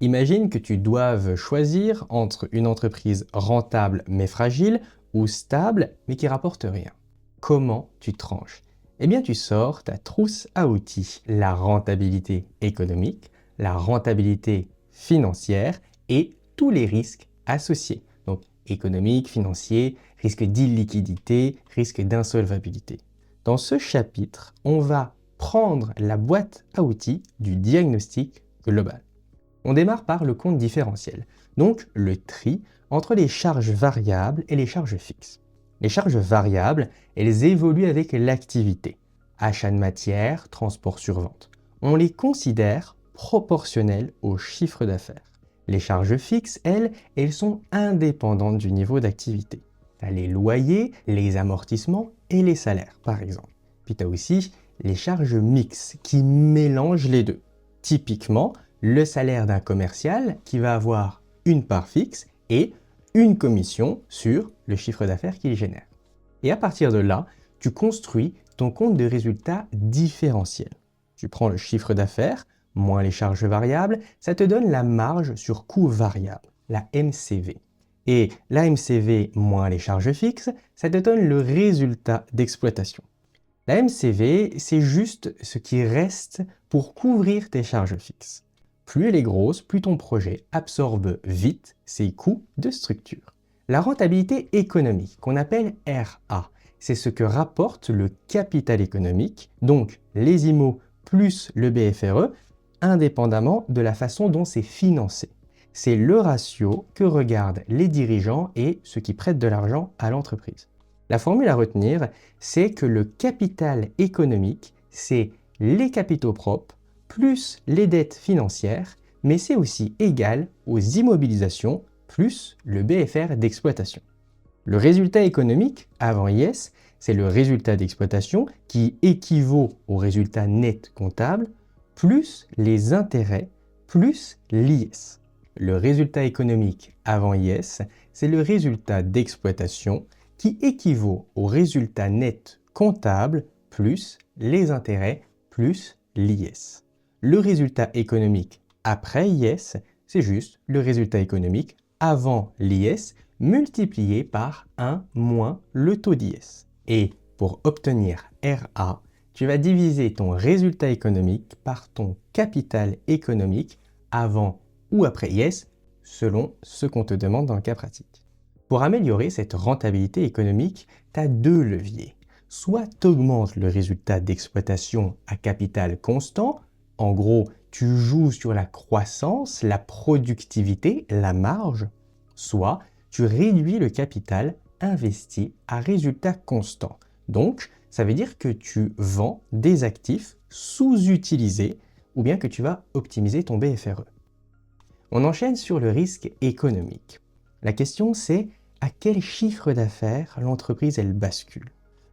Imagine que tu doives choisir entre une entreprise rentable mais fragile ou stable mais qui rapporte rien. Comment tu tranches? Eh bien, tu sors ta trousse à outils, la rentabilité économique, la rentabilité financière et tous les risques associés. Donc, économique, financier, risque d'illiquidité, risque d'insolvabilité. Dans ce chapitre, on va prendre la boîte à outils du diagnostic global. On démarre par le compte différentiel, donc le tri entre les charges variables et les charges fixes. Les charges variables, elles évoluent avec l'activité. Achat de matière, transport sur vente. On les considère proportionnelles au chiffre d'affaires. Les charges fixes, elles sont indépendantes du niveau d'activité. Tu as les loyers, les amortissements et les salaires, par exemple. Puis tu as aussi les charges mixtes qui mélangent les deux. Typiquement, le salaire d'un commercial qui va avoir une part fixe et une commission sur le chiffre d'affaires qu'il génère. Et à partir de là, tu construis ton compte de résultat différentiel. Tu prends le chiffre d'affaires moins les charges variables, ça te donne la marge sur coût variable, la MCV. Et la MCV moins les charges fixes, ça te donne le résultat d'exploitation. La MCV, c'est juste ce qui reste pour couvrir tes charges fixes. Plus elle est grosse, plus ton projet absorbe vite ses coûts de structure. La rentabilité économique, qu'on appelle RA, c'est ce que rapporte le capital économique, donc les IMO plus le BFRE, indépendamment de la façon dont c'est financé. C'est le ratio que regardent les dirigeants et ceux qui prêtent de l'argent à l'entreprise. La formule à retenir, c'est que le capital économique, c'est les capitaux propres plus les dettes financières, mais c'est aussi égal aux immobilisations plus le BFR d'exploitation. Le résultat économique avant IS, c'est le résultat d'exploitation qui équivaut au résultat net comptable plus les intérêts plus l'IS. Le résultat économique avant IS, c'est le résultat d'exploitation qui équivaut au résultat net comptable plus les intérêts plus l'IS. Le résultat économique après IS, c'est juste le résultat économique avant l'IS multiplié par 1 moins le taux d'IS. Et pour obtenir RA, tu vas diviser ton résultat économique par ton capital économique avant ou après IS, selon ce qu'on te demande dans le cas pratique. Pour améliorer cette rentabilité économique, tu as deux leviers. Soit tu augmentes le résultat d'exploitation à capital constant, en gros, tu joues sur la croissance, la productivité, la marge, soit tu réduis le capital investi à résultat constant. Donc, ça veut dire que tu vends des actifs sous-utilisés ou bien que tu vas optimiser ton BFRE. On enchaîne sur le risque économique. La question c'est à quel chiffre d'affaires l'entreprise elle bascule.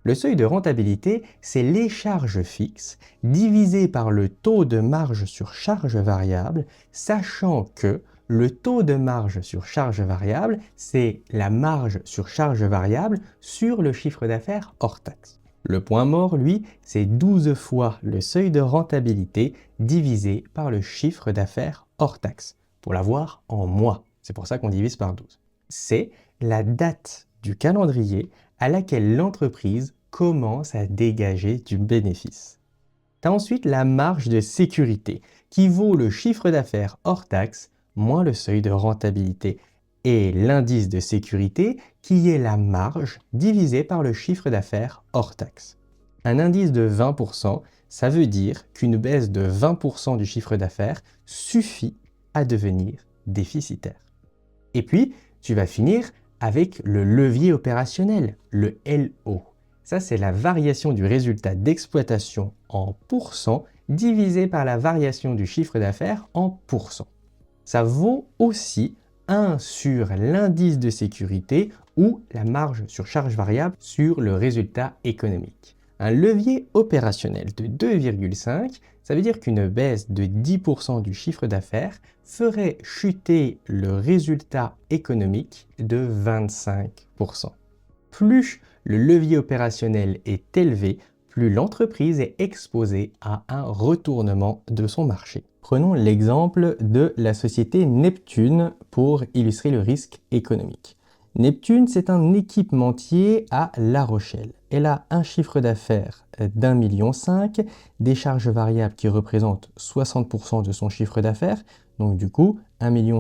Le seuil de rentabilité, c'est les charges fixes divisées par le taux de marge sur charge variable, sachant que le taux de marge sur charge variable, c'est la marge sur charge variable sur le chiffre d'affaires hors taxe. Le point mort, lui, c'est 12 fois le seuil de rentabilité divisé par le chiffre d'affaires hors taxe, pour l'avoir en mois. C'est pour ça qu'on divise par 12. C'est la date du calendrier à laquelle l'entreprise commence à dégager du bénéfice. Tu as ensuite la marge de sécurité qui vaut le chiffre d'affaires hors taxe moins le seuil de rentabilité et l'indice de sécurité qui est la marge divisée par le chiffre d'affaires hors taxe. Un indice de 20%, ça veut dire qu'une baisse de 20% du chiffre d'affaires suffit à devenir déficitaire. Et puis, tu vas finir avec le levier opérationnel, le LO. Ça, c'est la variation du résultat d'exploitation en pourcent divisé par la variation du chiffre d'affaires en pourcent. Ça vaut aussi 1 sur l'indice de sécurité ou la marge sur charge variable sur le résultat économique. Un levier opérationnel de 2,5, ça veut dire qu'une baisse de 10% du chiffre d'affaires ferait chuter le résultat économique de 25%. Plus le levier opérationnel est élevé, plus l'entreprise est exposée à un retournement de son marché. Prenons l'exemple de la société Neptune pour illustrer le risque économique. Neptune, c'est un équipementier à La Rochelle. Elle a un chiffre d'affaires d'1,5 million, des charges variables qui représentent 60% de son chiffre d'affaires. Donc du coup, 1,5 million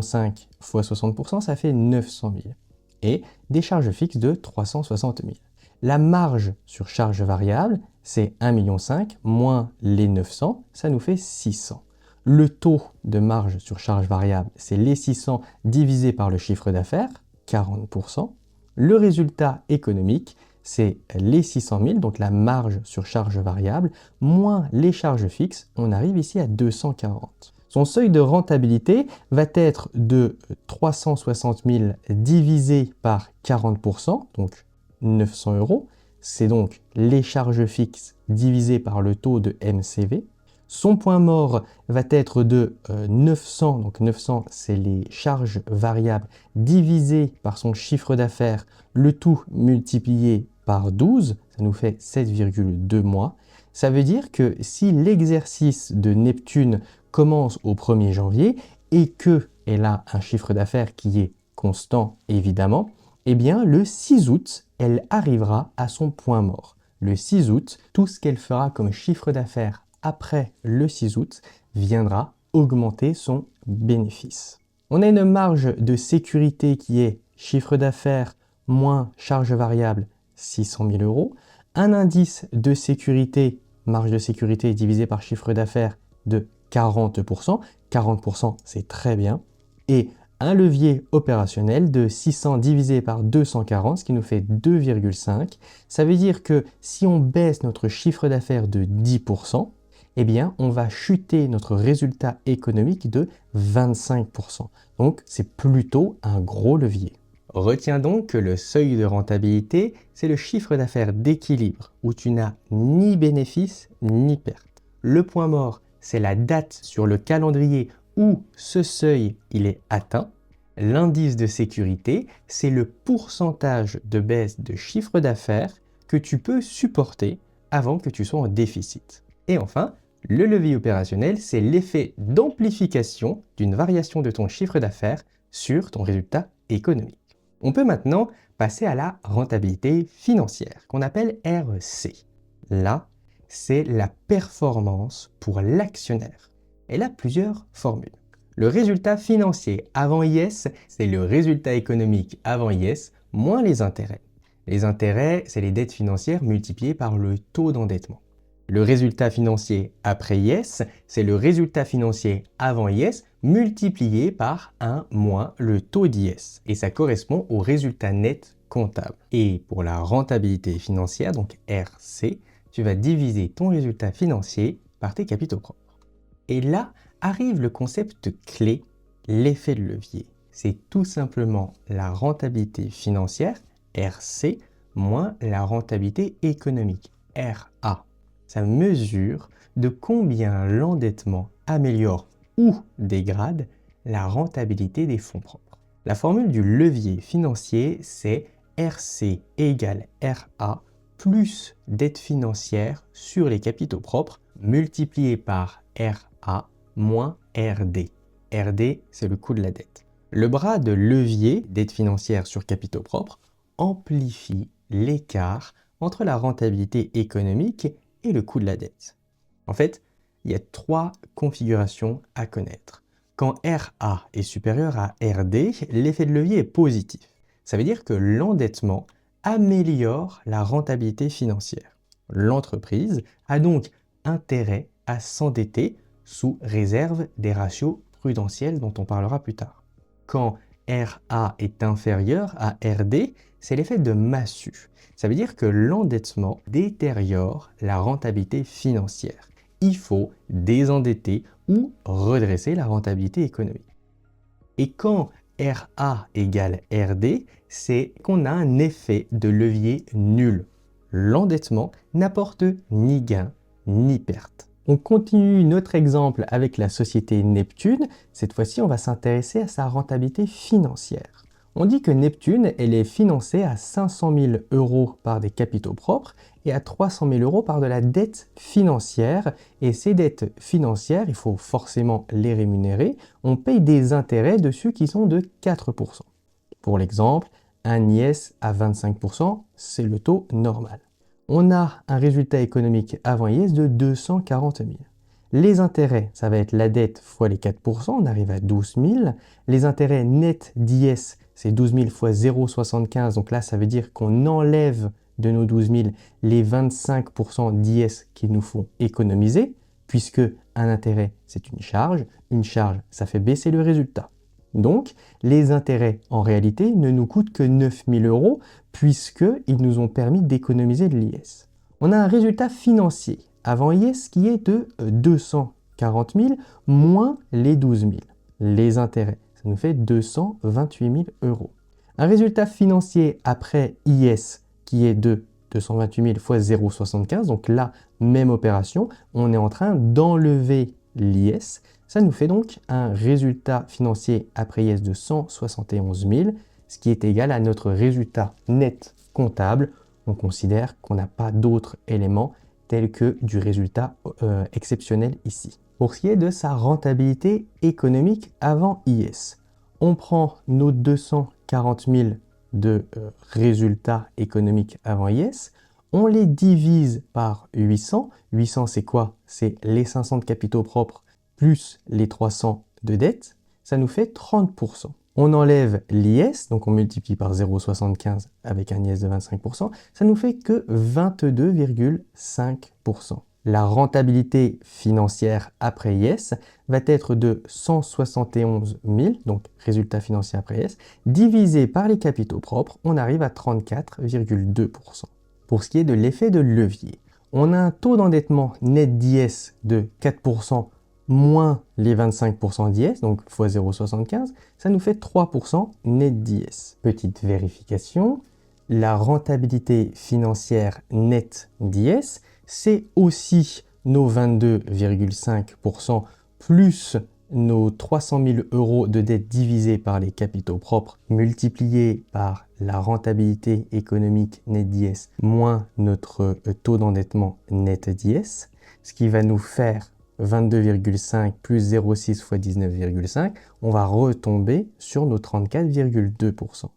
fois 60%, ça fait 900 000. Et des charges fixes de 360 000. La marge sur charge variable, c'est 1,5 million moins les 900, ça nous fait 600. Le taux de marge sur charge variable, c'est les 600 divisé par le chiffre d'affaires, 40%. Le résultat économique, c'est les 600 000, donc la marge sur charge variable, moins les charges fixes, on arrive ici à 240. Son seuil de rentabilité va être de 360 000 divisé par 40%, donc 900 euros. C'est donc les charges fixes divisées par le taux de MCV. Son point mort va être de 900, donc 900 c'est les charges variables divisées par son chiffre d'affaires, le tout multiplié par 12, ça nous fait 7,2 mois. Ça veut dire que si l'exercice de Neptune commence au 1er janvier et qu'elle a un chiffre d'affaires qui est constant évidemment, eh bien le 6 août, elle arrivera à son point mort. Le 6 août, tout ce qu'elle fera comme chiffre d'affaires après le 6 août viendra augmenter son bénéfice. On a une marge de sécurité qui est chiffre d'affaires moins charge variable 600 000 euros, un indice de sécurité, marge de sécurité divisé par chiffre d'affaires de 40%, 40% c'est très bien, et un levier opérationnel de 600 divisé par 240, ce qui nous fait 2,5. Ça veut dire que si on baisse notre chiffre d'affaires de 10%, eh bien, on va chuter notre résultat économique de 25%. Donc, c'est plutôt un gros levier. Retiens donc que le seuil de rentabilité, c'est le chiffre d'affaires d'équilibre où tu n'as ni bénéfice ni perte. Le point mort, c'est la date sur le calendrier où ce seuil il est atteint. L'indice de sécurité, c'est le pourcentage de baisse de chiffre d'affaires que tu peux supporter avant que tu sois en déficit. Et enfin, le levier opérationnel, c'est l'effet d'amplification d'une variation de ton chiffre d'affaires sur ton résultat économique. On peut maintenant passer à la rentabilité financière, qu'on appelle RC. Là, c'est la performance pour l'actionnaire. Elle a plusieurs formules. Le résultat financier avant IS, c'est le résultat économique avant IS moins les intérêts. Les intérêts, c'est les dettes financières multipliées par le taux d'endettement. Le résultat financier après IS, c'est le résultat financier avant IS multiplié par 1 moins le taux d'IS. Et ça correspond au résultat net comptable. Et pour la rentabilité financière, donc RC, tu vas diviser ton résultat financier par tes capitaux propres. Et là arrive le concept clé, l'effet de levier. C'est tout simplement la rentabilité financière, RC, moins la rentabilité économique, RA. Ça mesure de combien l'endettement améliore ou dégrade la rentabilité des fonds propres. La formule du levier financier, c'est RC égale RA plus dette financière sur les capitaux propres multiplié par RA moins RD. RD, c'est le coût de la dette. Le bras de levier, dette financière sur capitaux propres, amplifie l'écart entre la rentabilité économique et le coût de la dette. En fait, il y a 3 configurations à connaître. Quand RA est supérieur à RD, l'effet de levier est positif. Ça veut dire que l'endettement améliore la rentabilité financière. L'entreprise a donc intérêt à s'endetter sous réserve des ratios prudentiels dont on parlera plus tard. Quand RA est inférieur à RD, c'est l'effet de massue. Ça veut dire que l'endettement détériore la rentabilité financière. Il faut désendetter ou redresser la rentabilité économique. Et quand RA égale RD, c'est qu'on a un effet de levier nul. L'endettement n'apporte ni gain ni perte. On continue notre exemple avec la société Neptune. Cette fois-ci, on va s'intéresser à sa rentabilité financière. On dit que Neptune, elle est financée à 500 000 euros par des capitaux propres et à 300 000 euros par de la dette financière. Et ces dettes financières, il faut forcément les rémunérer. On paye des intérêts dessus qui sont de 4%. Pour l'exemple, un IS à 25%, c'est le taux normal. On a un résultat économique avant IS de 240 000. Les intérêts, ça va être la dette fois les 4%, on arrive à 12 000. Les intérêts nets d'IS, c'est 12 000 fois 0,75. Donc là, ça veut dire qu'on enlève de nos 12 000 les 25% d'IS qu'il nous faut économiser, puisque un intérêt, c'est une charge. Une charge, ça fait baisser le résultat. Donc, les intérêts, en réalité, ne nous coûtent que 9 000 euros, puisqu'ils nous ont permis d'économiser de l'IS. On a un résultat financier avant IS qui est de 240 000 moins les 12 000. Les intérêts, ça nous fait 228 000 euros. Un résultat financier après IS qui est de 228 000 fois 0,75. Donc là, même opération, on est en train d'enlever l'IS. Ça nous fait donc un résultat financier après IS de 171 000, ce qui est égal à notre résultat net comptable. On considère qu'on n'a pas d'autres éléments tels que du résultat exceptionnel ici. Pour ce qui est de sa rentabilité économique avant IS, on prend nos 240 000 de résultats économiques avant IS, on les divise par 800. 800, c'est quoi? C'est les 500 de capitaux propres plus les 300 de dette. Ça nous fait 30%. On enlève l'IS, donc on multiplie par 0,75 avec un IS de 25%, ça nous fait que 22,5%. La rentabilité financière après IS va être de 171 000, donc résultat financier après IS, divisé par les capitaux propres, on arrive à 34,2%. Pour ce qui est de l'effet de levier, on a un taux d'endettement net d'IS de 4% moins les 25% d'IS, donc fois 0,75, ça nous fait 3% net d'IS. Petite vérification, la rentabilité financière nette d'IS, c'est aussi nos 22,5% plus nos 300 000 euros de dette divisés par les capitaux propres multipliés par la rentabilité économique net d'IS moins notre taux d'endettement net d'IS, ce qui va nous faire 22,5 plus 0,6 fois 19,5, on va retomber sur nos 34,2%.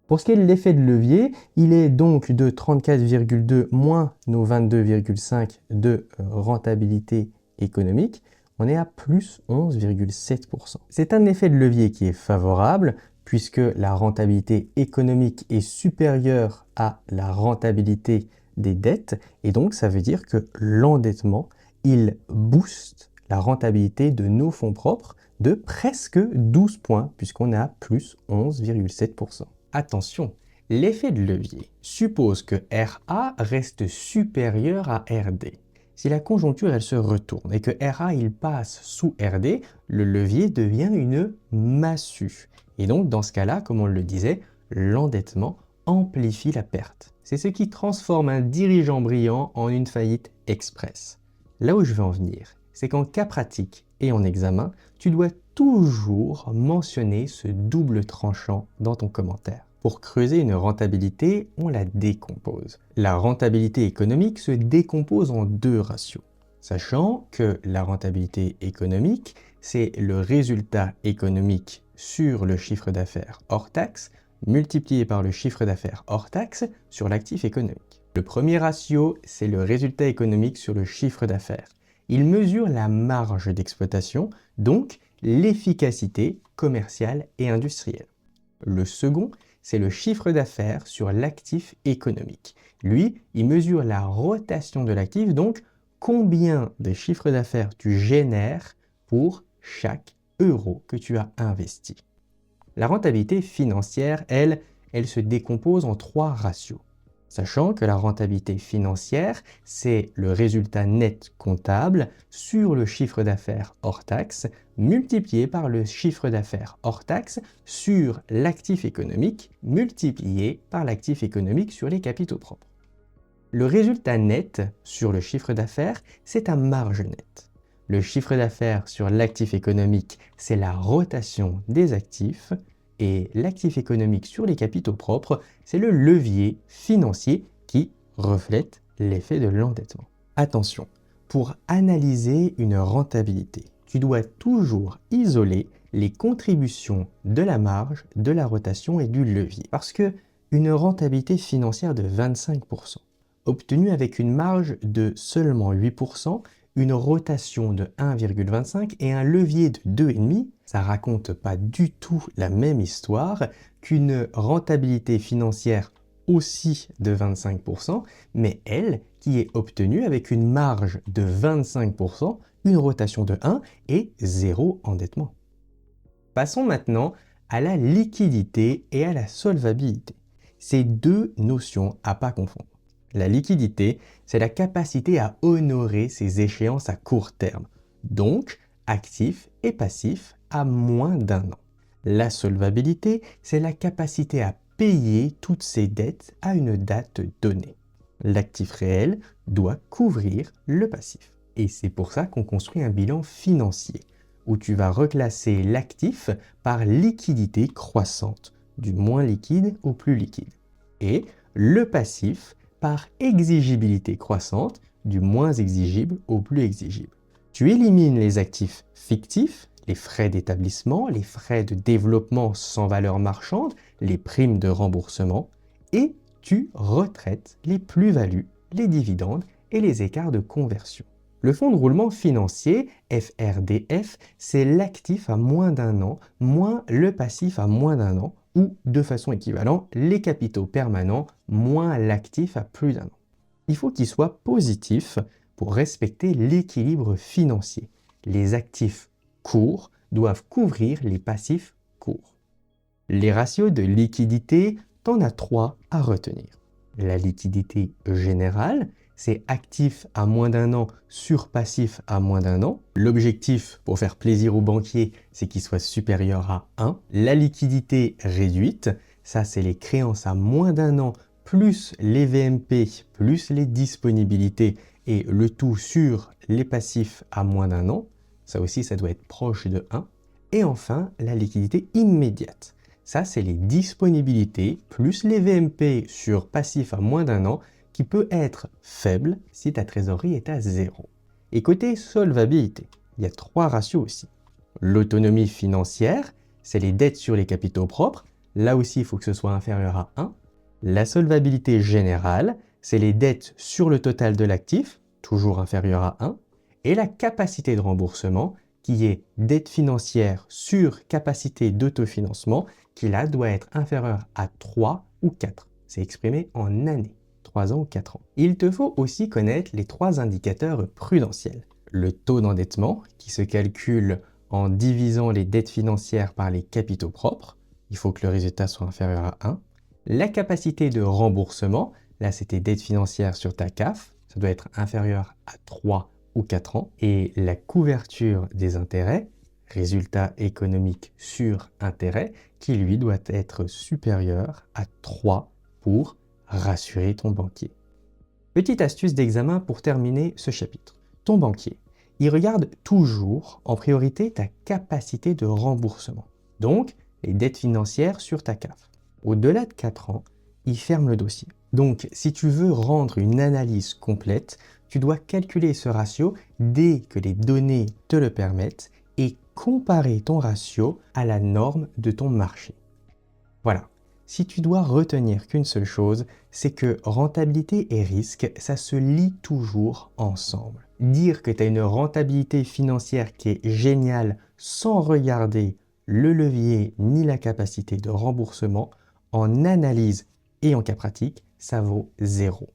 Pour ce qui est de l'effet de levier, il est donc de 34,2 moins nos 22,5 de rentabilité économique, on est à plus 11,7%. C'est un effet de levier qui est favorable puisque la rentabilité économique est supérieure à la rentabilité des dettes et donc ça veut dire que l'endettement il booste la rentabilité de nos fonds propres de presque 12 points, puisqu'on est à plus 11,7%. Attention, l'effet de levier suppose que RA reste supérieur à RD. Si la conjoncture elle se retourne et que RA il passe sous RD, le levier devient une massue. Et donc dans ce cas-là, comme on le disait, l'endettement amplifie la perte. C'est ce qui transforme un dirigeant brillant en une faillite express. Là où je veux en venir, c'est qu'en cas pratique et en examen, tu dois toujours mentionner ce double tranchant dans ton commentaire. Pour creuser une rentabilité, on la décompose. La rentabilité économique se décompose en deux ratios, sachant que la rentabilité économique, c'est le résultat économique sur le chiffre d'affaires hors taxe multiplié par le chiffre d'affaires hors taxe sur l'actif économique. Le premier ratio, c'est le résultat économique sur le chiffre d'affaires. Il mesure la marge d'exploitation, donc l'efficacité commerciale et industrielle. Le second, c'est le chiffre d'affaires sur l'actif économique. Lui, il mesure la rotation de l'actif, donc combien de chiffre d'affaires tu génères pour chaque euro que tu as investi. La rentabilité financière, elle se décompose en trois ratios. Sachant que la rentabilité financière, c'est le résultat net comptable sur le chiffre d'affaires hors taxe multiplié par le chiffre d'affaires hors taxe sur l'actif économique multiplié par l'actif économique sur les capitaux propres. Le résultat net sur le chiffre d'affaires, c'est ta marge nette. Le chiffre d'affaires sur l'actif économique, c'est la rotation des actifs. Et l'actif économique sur les capitaux propres, c'est le levier financier qui reflète l'effet de l'endettement. Attention, pour analyser une rentabilité, tu dois toujours isoler les contributions de la marge, de la rotation et du levier. Parce que une rentabilité financière de 25%, obtenue avec une marge de seulement 8%, une rotation de 1,25 et un levier de 2,5, ça raconte pas du tout la même histoire qu'une rentabilité financière aussi de 25%, mais elle qui est obtenue avec une marge de 25%, une rotation de 1 et 0 endettement. Passons maintenant à la liquidité et à la solvabilité. Ces deux notions à pas confondre. La liquidité, c'est la capacité à honorer ses échéances à court terme, donc actifs et passifs à moins d'un an. La solvabilité, c'est la capacité à payer toutes ses dettes à une date donnée. L'actif réel doit couvrir le passif. Et c'est pour ça qu'on construit un bilan financier, où tu vas reclasser l'actif par liquidité croissante, du moins liquide au plus liquide, et le passif par exigibilité croissante, du moins exigible au plus exigible. Tu élimines les actifs fictifs, les frais d'établissement, les frais de développement sans valeur marchande, les primes de remboursement, et tu retraites les plus-values, les dividendes et les écarts de conversion. Le fonds de roulement financier, FRDF, c'est l'actif à moins d'un an, moins le passif à moins d'un an, ou de façon équivalente, les capitaux permanents moins l'actif à plus d'un an. Il faut qu'il soit positif pour respecter l'équilibre financier. Les actifs courts doivent couvrir les passifs courts. Les ratios de liquidité, t'en as 3 à retenir. La liquidité générale, c'est actif à moins d'un an sur passif à moins d'un an. L'objectif, pour faire plaisir aux banquiers, c'est qu'il soit supérieur à 1. La liquidité réduite, ça c'est les créances à moins d'un an plus les VMP plus les disponibilités et le tout sur les passifs à moins d'un an. Ça aussi, ça doit être proche de 1. Et enfin, la liquidité immédiate. Ça, c'est les disponibilités plus les VMP sur passif à moins d'un an qui peut être faible si ta trésorerie est à 0. Et côté solvabilité, il y a 3 ratios aussi. L'autonomie financière, c'est les dettes sur les capitaux propres. Là aussi, il faut que ce soit inférieur à 1. La solvabilité générale, c'est les dettes sur le total de l'actif, toujours inférieur à 1. Et la capacité de remboursement, qui est dette financière sur capacité d'autofinancement, qui là doit être inférieure à 3 ou 4. C'est exprimé en années, 3 ans ou 4 ans. Il te faut aussi connaître les 3 indicateurs prudentiels. Le taux d'endettement, qui se calcule en divisant les dettes financières par les capitaux propres. Il faut que le résultat soit inférieur à 1. La capacité de remboursement, là c'était dette financière sur ta CAF, ça doit être inférieur à 3 ou 4 ans. Et la couverture des intérêts, résultat économique sur intérêt, qui lui doit être supérieur à 3 pour rassurer ton banquier. Petite astuce d'examen pour terminer ce chapitre. Ton banquier, il regarde toujours en priorité ta capacité de remboursement, donc les dettes financières sur ta CAF. Au-delà de 4 ans, il ferme le dossier. Donc, si tu veux rendre une analyse complète, tu dois calculer ce ratio dès que les données te le permettent et comparer ton ratio à la norme de ton marché. Voilà. Si tu dois retenir qu'une seule chose, c'est que rentabilité et risque, ça se lie toujours ensemble. Dire que tu as une rentabilité financière qui est géniale sans regarder le levier ni la capacité de remboursement, en analyse et en cas pratique, ça vaut 0.